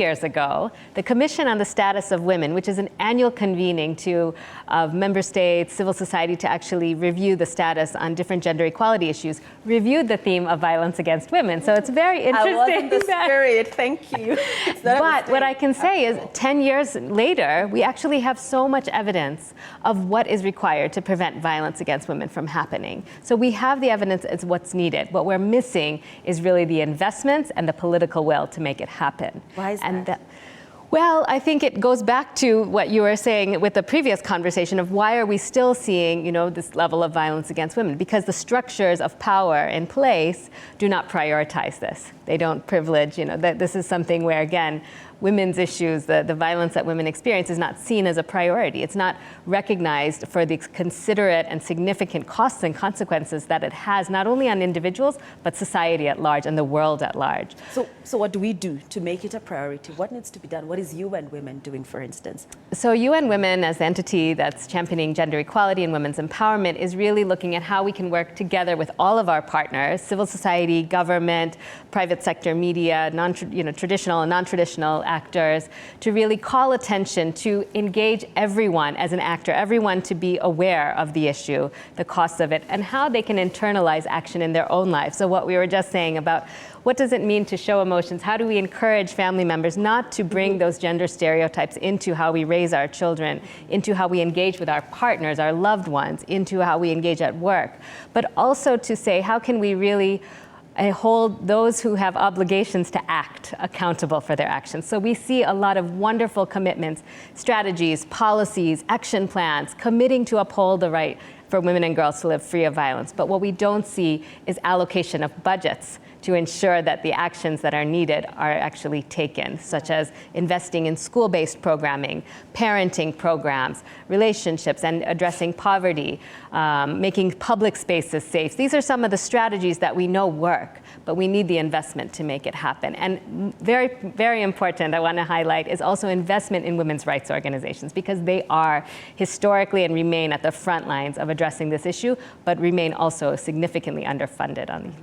Years ago, the Commission on the Status of Women, which is an annual convening of member states, civil society to actually review the status on different gender equality issues, reviewed the theme of violence against women. So it's very interesting. I was in the spirit, thank you. But what I can say is 10 years later, we actually have so much evidence of what is required to prevent violence against women from happening. So we have the evidence as what's needed. What we're missing is really the investments and the political will to make it happen. Why is that? Well, I think it goes back to what you were saying with the previous conversation of why are we still seeing, this level of violence against women? Because the structures of power in place do not prioritize this. They don't privilege, that this is something where, again, women's issues, the violence that women experience is not seen as a priority. It's not recognized for the considerate and significant costs and consequences that it has not only on individuals, but society at large and the world at large. So what do we do to make it a priority? What needs to be done? What is UN Women doing, for instance? So UN Women, as the entity that's championing gender equality and women's empowerment, is really looking at how we can work together with all of our partners, civil society, government, private sector, media, traditional and non-traditional actors, to really call attention to engage everyone as an actor, everyone to be aware of the issue, the costs of it, and how they can internalize action in their own lives. So what we were just saying about what does it mean to show emotions? How do we encourage family members not to bring those gender stereotypes into how we raise our children, into how we engage with our partners, our loved ones, into how we engage at work, but also to say, how can we really hold those who have obligations to act accountable for their actions? So we see a lot of wonderful commitments, strategies, policies, action plans, committing to uphold the right for women and girls to live free of violence. But what we don't see is allocation of budgets to ensure that the actions that are needed are actually taken, such as investing in school-based programming, parenting programs, relationships, and addressing poverty, making public spaces safe. These are some of the strategies that we know work, but we need the investment to make it happen. And very, very important, I want to highlight, is also investment in women's rights organizations, because they are historically and remain at the front lines of addressing this issue, but remain also significantly underfunded on these.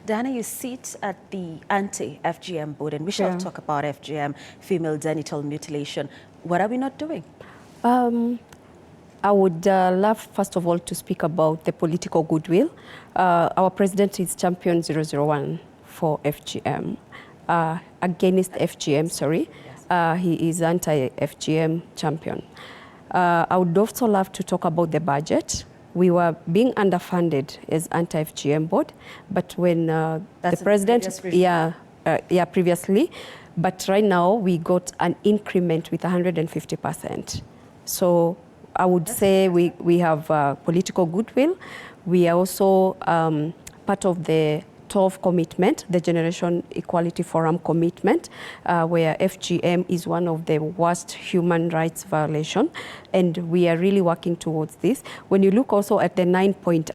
Diana, you sit at the anti-FGM board, and we shall talk about FGM, female genital mutilation. What are we not doing? I would love, first of all, to speak about the political goodwill. Our president is champion 001 for FGM, against FGM, sorry. He is anti-FGM champion. I would also love to talk about the budget. We were being underfunded as anti-FGM board, but when the president, previously, but right now we got an increment with 150%. So I would say we have political goodwill. We are also part of the 12 commitment, the Generation Equality Forum commitment, where FGM is one of the worst human rights violation, and we are really working towards this. When you look also at the 9-point